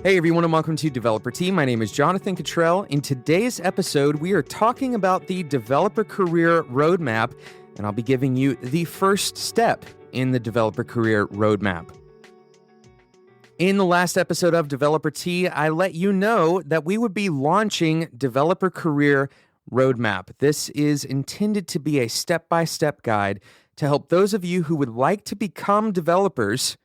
Hey everyone, and welcome to Developer Tea. My name is Jonathan Cottrell. In today's episode, we are talking about the Developer Career Roadmap, and I'll be giving you the first step in the Developer Career Roadmap. In the last episode of Developer Tea, I let you know that we would be launching Developer Career Roadmap. This is intended to be a step-by-step guide to help those of you who would like to become developers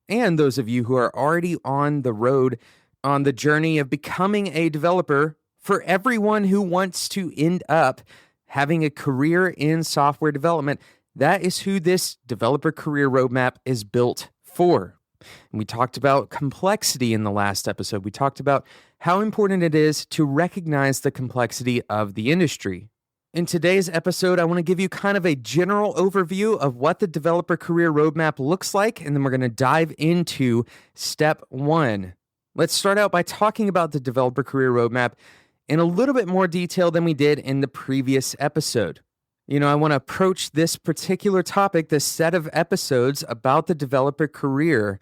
and those of you who are already on the road, on the journey of becoming a developer, for everyone who wants to end up having a career in software development. That is who this Developer Career Roadmap is built for. And we talked about complexity in the last episode. We talked about how important it is to recognize the complexity of the industry. In today's episode, I want to give you kind of a general overview of what the Developer Career Roadmap looks like, and then we're going to dive into step one. Let's start out by talking about the Developer Career Roadmap in a little bit more detail than we did in the previous episode. I want to approach this particular topic, this set of episodes about the developer career,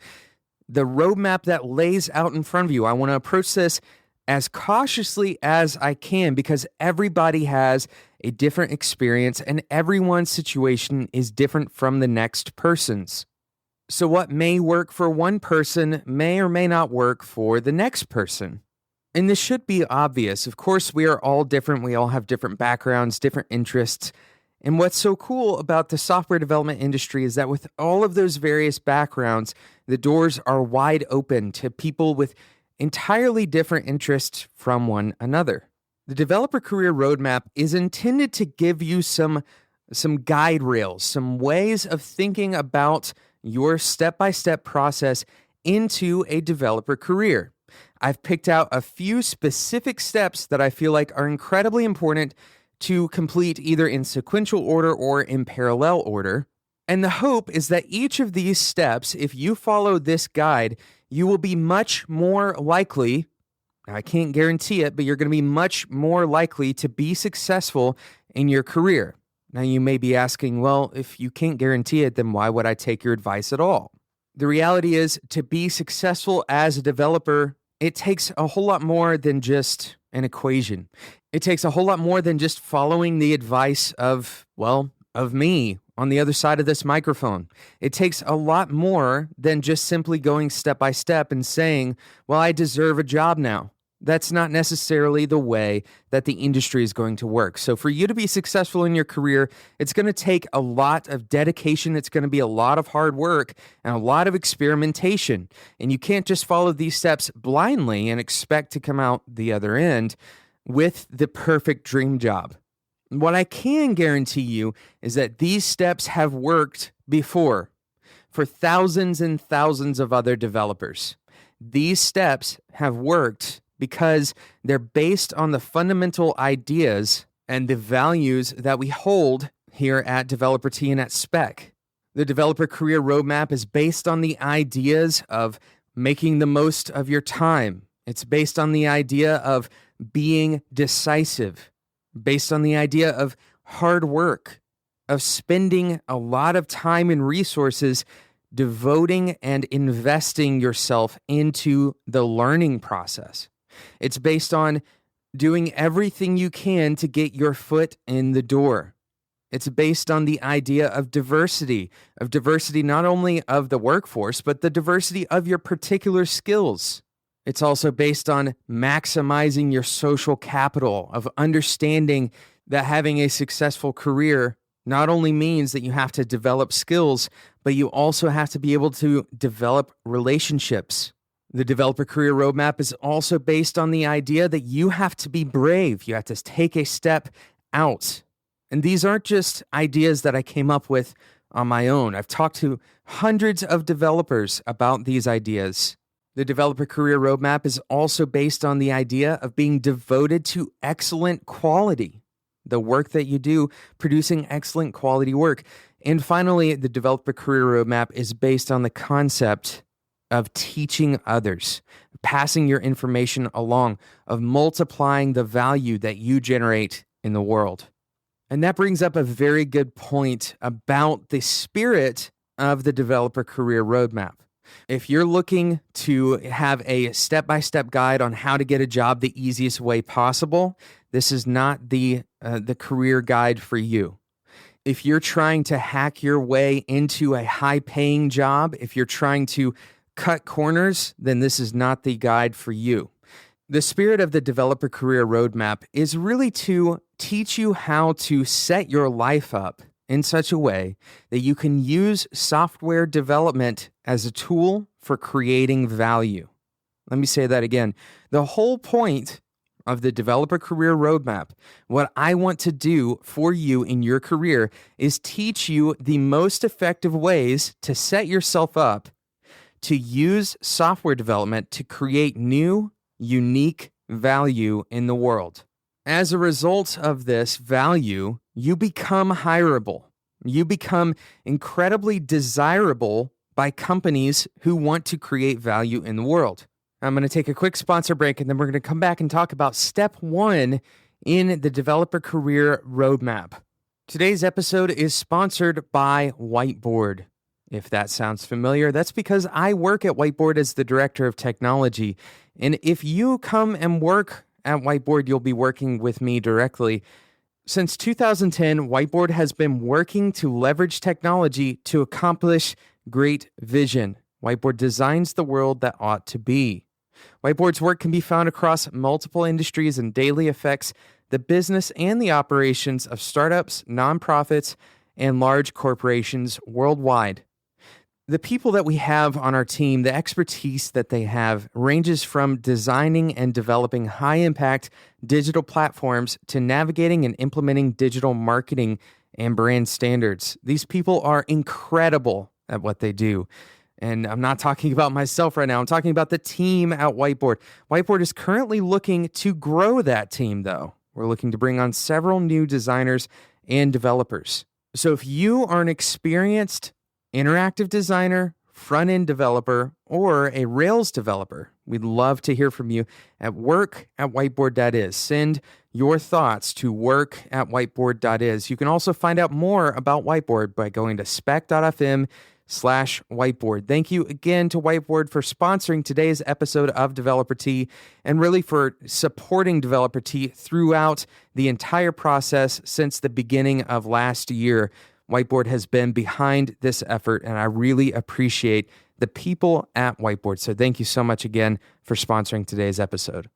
the roadmap that lays out in front of you. I want to approach this as cautiously as I can because everybody has a different experience and everyone's situation is different from the next person's. So what may work for one person may or may not work for the next person. And this should be obvious. Of course, we are all different. We all have different backgrounds, different interests. And what's so cool about the software development industry is that with all of those various backgrounds, the doors are wide open to people with entirely different interests from one another. The Developer Career Roadmap is intended to give you some guide rails, some ways of thinking about your step-by-step process into a developer career. I've picked out a few specific steps that I feel like are incredibly important to complete either in sequential order or in parallel order. And the hope is that each of these steps, if you follow this guide, you will be much more likely, I can't guarantee it, but you're going to be much more likely to be successful in your career. Now you may be asking, well, if you can't guarantee it, then why would I take your advice at all? The reality is, to be successful as a developer, it takes a whole lot more than just an equation. It takes a whole lot more than just following the advice of me on the other side of this microphone. It takes a lot more than just simply going step by step and saying, well, I deserve a job now. That's not necessarily the way that the industry is going to work. So for you to be successful in your career, it's going to take a lot of dedication. It's going to be a lot of hard work and a lot of experimentation. And you can't just follow these steps blindly and expect to come out the other end with the perfect dream job. What I can guarantee you is that these steps have worked before for thousands and thousands of other developers. These steps have worked because they're based on the fundamental ideas and the values that we hold here at Developer Tea and at Spec. The Developer Career Roadmap is based on the ideas of making the most of your time. It's based on the idea of being decisive, based on the idea of hard work, of spending a lot of time and resources devoting and investing yourself into the learning process. It's based on doing everything you can to get your foot in the door. It's based on the idea of diversity not only of the workforce, but the diversity of your particular skills. It's also based on maximizing your social capital, of understanding that having a successful career not only means that you have to develop skills, but you also have to be able to develop relationships. The Developer Career Roadmap is also based on the idea that you have to be brave. You have to take a step out. And these aren't just ideas that I came up with on my own. I've talked to hundreds of developers about these ideas. The Developer Career Roadmap is also based on the idea of being devoted to excellent quality. The work that you do, producing excellent quality work. And finally, the Developer Career Roadmap is based on the concept of teaching others, passing your information along, of multiplying the value that you generate in the world. And that brings up a very good point about the spirit of the Developer Career Roadmap. If you're looking to have a step-by-step guide on how to get a job the easiest way possible, this is not the career guide for you. If you're trying to hack your way into a high-paying job, if you're trying to cut corners, then this is not the guide for you. The spirit of the Developer Career Roadmap is really to teach you how to set your life up in such a way that you can use software development as a tool for creating value. Let me say that again. The whole point of the Developer Career Roadmap, what I want to do for you in your career, is teach you the most effective ways to set yourself up to use software development to create new, unique value in the world. As a result of this value, you become hireable. You become incredibly desirable by companies who want to create value in the world. I'm going to take a quick sponsor break, and then we're going to come back and talk about step 1 in the Developer Career Roadmap. Today's episode is sponsored by Whiteboard. If that sounds familiar, that's because I work at Whiteboard as the Director of Technology. And if you come and work at Whiteboard, you'll be working with me directly. Since 2010, Whiteboard has been working to leverage technology to accomplish great vision. Whiteboard designs the world that ought to be. Whiteboard's work can be found across multiple industries and daily affects the business and the operations of startups, nonprofits, and large corporations worldwide. The people that we have on our team, the expertise that they have ranges from designing and developing high-impact digital platforms to navigating and implementing digital marketing and brand standards. These people are incredible at what they do. And I'm not talking about myself right now. I'm talking about the team at Whiteboard. Whiteboard is currently looking to grow that team, though. We're looking to bring on several new designers and developers. So if you are an experienced interactive designer, front-end developer, or a Rails developer, we'd love to hear from you at work@whiteboard.is. Send your thoughts to work@whiteboard.is. You can also find out more about Whiteboard by going to spec.fm/whiteboard. Thank you again to Whiteboard for sponsoring today's episode of Developer Tea and really for supporting Developer Tea throughout the entire process since the beginning of last year. Whiteboard has been behind this effort, and I really appreciate the people at Whiteboard. So thank you so much again for sponsoring today's episode.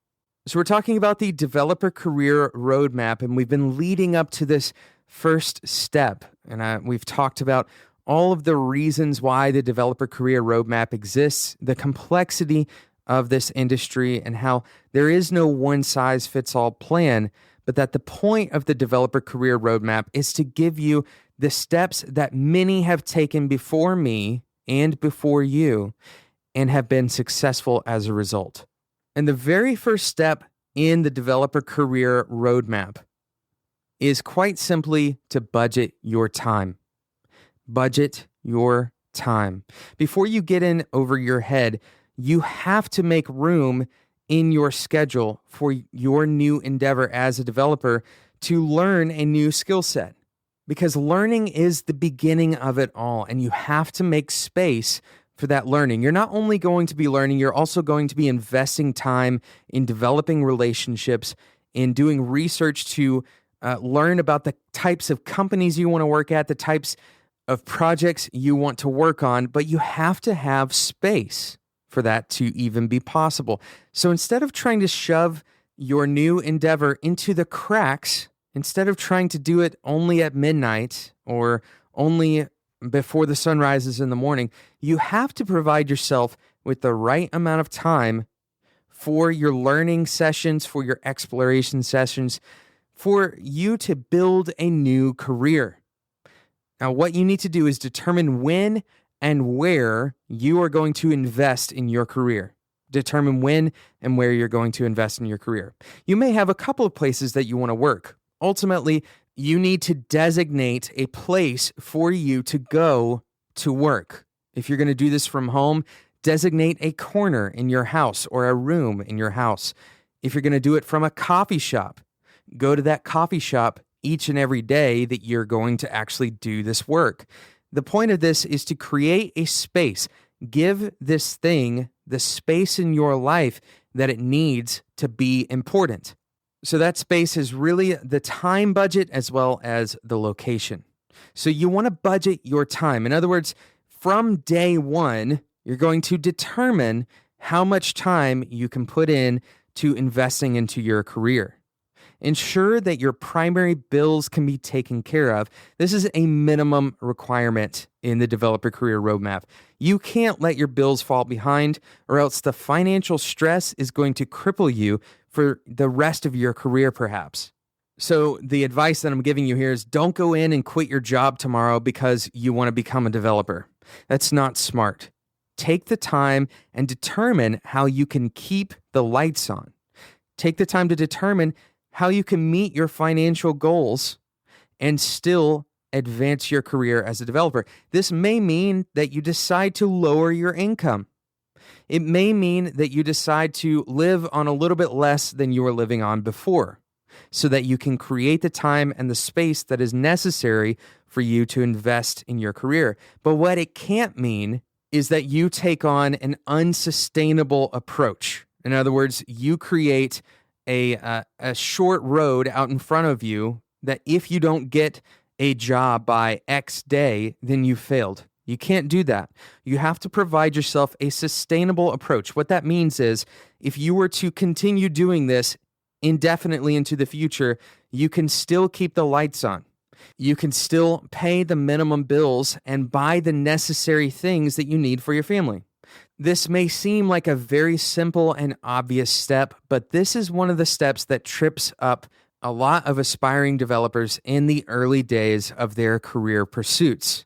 So we're talking about the Developer Career Roadmap, and we've been leading up to this first step. And we've talked about all of the reasons why the Developer Career Roadmap exists, the complexity of this industry, and how there is no one-size-fits-all plan, but that the point of the Developer Career Roadmap is to give you the steps that many have taken before me and before you and have been successful as a result. And the very first step in the Developer Career Roadmap is quite simply to budget your time. Budget your time. Before you get in over your head, you have to make room in your schedule for your new endeavor as a developer to learn a new skill set. Because learning is the beginning of it all, and you have to make space for that learning. You're not only going to be learning, you're also going to be investing time in developing relationships, in doing research to learn about the types of companies you want to work at, the types of projects you want to work on, but you have to have space for that to even be possible. So instead of trying to shove your new endeavor into the cracks, instead of trying to do it only at midnight or only before the sun rises in the morning, you have to provide yourself with the right amount of time for your learning sessions, for your exploration sessions, for you to build a new career. Now, what you need to do is determine when and where you are going to invest in your career. Determine when and where you're going to invest in your career. You may have a couple of places that you want to work. Ultimately, you need to designate a place for you to go to work. If you're going to do this from home, designate a corner in your house or a room in your house. If you're going to do it from a coffee shop, go to that coffee shop each and every day that you're going to actually do this work. The point of this is to create a space. Give this thing the space in your life that it needs to be important. So that space is really the time budget as well as the location. So you want to budget your time. In other words, from day one, you're going to determine how much time you can put in to investing into your career. Ensure that your primary bills can be taken care of. This is a minimum requirement in the Developer Career Roadmap. You can't let your bills fall behind, or else the financial stress is going to cripple you for the rest of your career, perhaps. So the advice that I'm giving you here is don't go in and quit your job tomorrow because you want to become a developer. That's not smart. Take the time and determine how you can keep the lights on. Take the time to determine how you can meet your financial goals and still advance your career as a developer. This may mean that you decide to lower your income. It may mean that you decide to live on a little bit less than you were living on before, so that you can create the time and the space that is necessary for you to invest in your career. But what it can't mean is that you take on an unsustainable approach. In other words, you create a short road out in front of you that if you don't get a job by X day, then you failed. You can't do that. You have to provide yourself a sustainable approach. What that means is if you were to continue doing this indefinitely into the future, you can still keep the lights on. You can still pay the minimum bills and buy the necessary things that you need for your family. This may seem like a very simple and obvious step, but this is one of the steps that trips up a lot of aspiring developers in the early days of their career pursuits.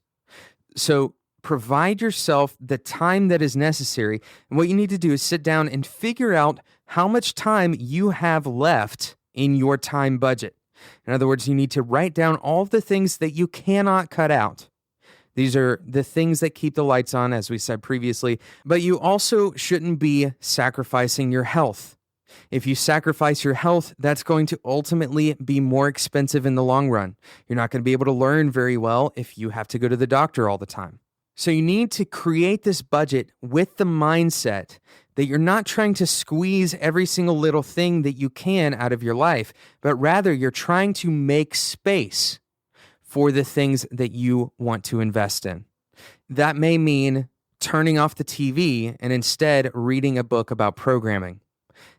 So provide yourself the time that is necessary. And what you need to do is sit down and figure out how much time you have left in your time budget. In other words, you need to write down all the things that you cannot cut out. These are the things that keep the lights on, as we said previously, but you also shouldn't be sacrificing your health. If you sacrifice your health, that's going to ultimately be more expensive in the long run. You're not going to be able to learn very well if you have to go to the doctor all the time. So you need to create this budget with the mindset that you're not trying to squeeze every single little thing that you can out of your life, but rather you're trying to make space for the things that you want to invest in. That may mean turning off the TV and instead reading a book about programming.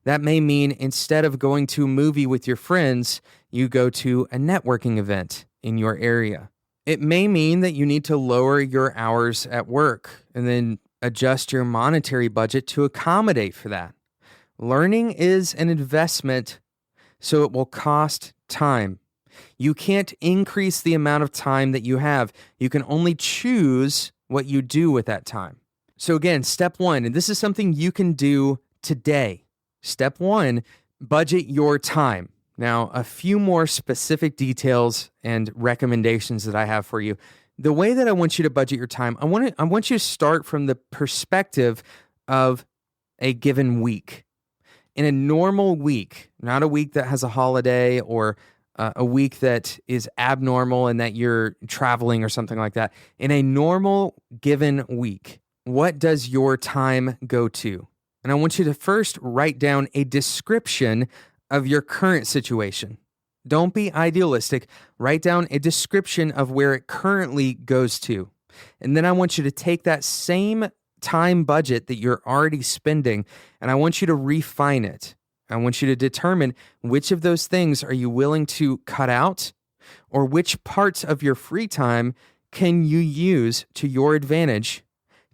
That may mean instead of going to a movie with your friends, you go to a networking event in your area. It may mean that you need to lower your hours at work and then adjust your monetary budget to accommodate for that. Learning is an investment, so it will cost time. You can't increase the amount of time that you have. You can only choose what you do with that time. So again, step one, and this is something you can do today. Step one, budget your time. Now, a few more specific details and recommendations that I have for you. The way that I want you to budget your time, I want you to start from the perspective of a given week. In a normal week, not a week that has a holiday or a week that is abnormal and that you're traveling or something like that. In a normal given week, what does your time go to? And I want you to first write down a description of your current situation. Don't be idealistic. Write down a description of where it currently goes to. And then I want you to take that same time budget that you're already spending, and I want you to refine it. I want you to determine which of those things are you willing to cut out, or which parts of your free time can you use to your advantage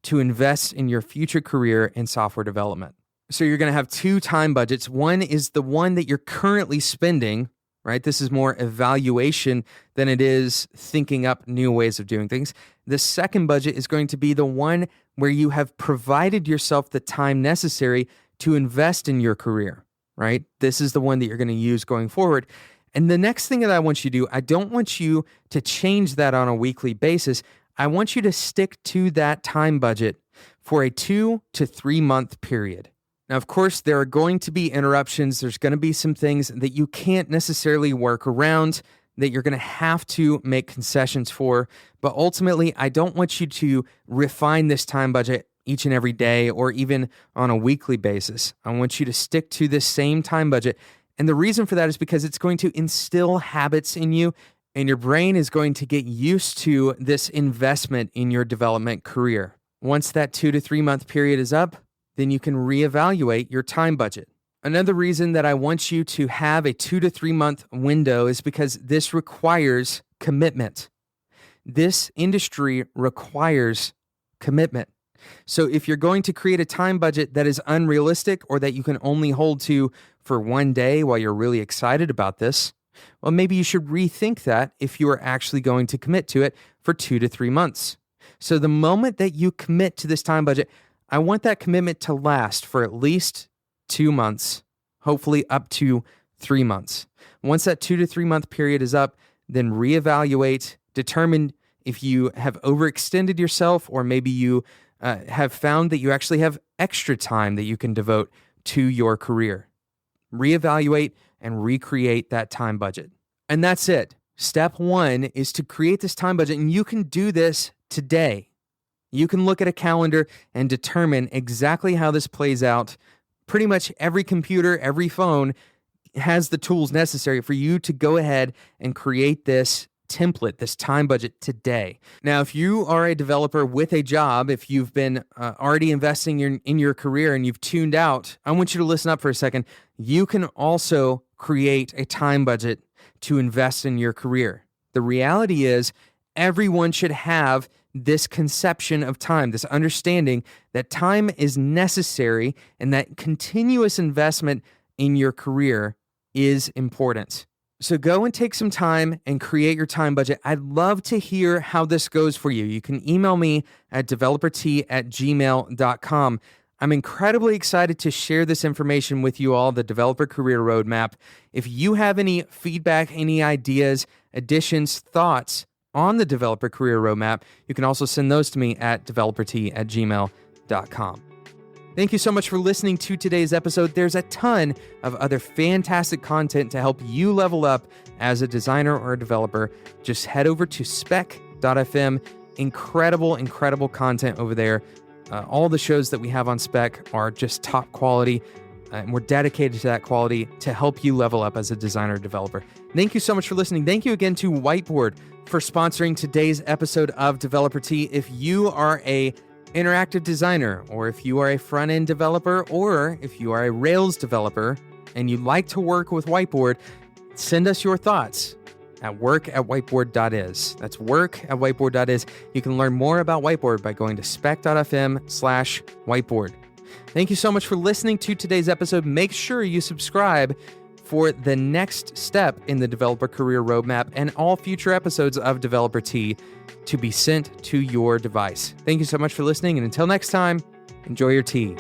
to invest in your future career in software development. So you're going to have two time budgets. One is the one that you're currently spending, right? This is more evaluation than it is thinking up new ways of doing things. The second budget is going to be the one where you have provided yourself the time necessary to invest in your career. Right? This is the one that you're going to use going forward. And the next thing that I want you to do, I don't want you to change that on a weekly basis. I want you to stick to that time budget for a 2 to 3 month period. Now, of course, there are going to be interruptions. There's going to be some things that you can't necessarily work around, that you're going to have to make concessions for. But ultimately, I don't want you to refine this time budget each and every day or even on a weekly basis. I want you to stick to this same time budget. And the reason for that is because it's going to instill habits in you, and your brain is going to get used to this investment in your development career. Once that 2 to 3 month period is up, then you can reevaluate your time budget. Another reason that I want you to have a 2 to 3 month window is because this requires commitment. This industry requires commitment. So if you're going to create a time budget that is unrealistic or that you can only hold to for one day while you're really excited about this, well, maybe you should rethink that if you are actually going to commit to it for 2 to 3 months. So the moment that you commit to this time budget, I want that commitment to last for at least 2 months, hopefully up to 3 months. Once that 2 to 3 month period is up, then reevaluate, determine if you have overextended yourself or maybe you have found that you actually have extra time that you can devote to your career. Reevaluate and recreate that time budget. And that's it. Step 1 is to create this time budget, and you can do this today. You can look at a calendar and determine exactly how this plays out. Pretty much every computer, every phone has the tools necessary for you to go ahead and create this template, this time budget today. Now, if you are a developer with a job, if you've been already investing in your career and you've tuned out, I want you to listen up for a second. You can also create a time budget to invest in your career. The reality is everyone should have this conception of time, this understanding that time is necessary and that continuous investment in your career is important. So go and take some time and create your time budget. I'd love to hear how this goes for you. You can email me at developert@gmail.com. I'm incredibly excited to share this information with you all, the Developer Career Roadmap. If you have any feedback, any ideas, additions, thoughts on the Developer Career Roadmap, you can also send those to me at developert@gmail.com. Thank you so much for listening to today's episode. There's a ton of other fantastic content to help you level up as a designer or a developer. Just head over to spec.fm. Incredible content over there. All the shows that we have on Spec are just top quality, and we're dedicated to that quality to help you level up as a designer or developer. Thank you so much for listening. Thank you again to Whiteboard for sponsoring today's episode of Developer Tea. If you are a interactive designer, or if you are a front-end developer, or if you are a Rails developer and you like to work with Whiteboard, send us your thoughts at work@whiteboard.is. That's work@whiteboard.is. You can learn more about Whiteboard by going to spec.fm/whiteboard. Thank you so much for listening to today's episode. Make sure you subscribe for the next step in the Developer Career Roadmap and all future episodes of Developer Tea to be sent to your device. Thank you so much for listening, and until next time, enjoy your tea.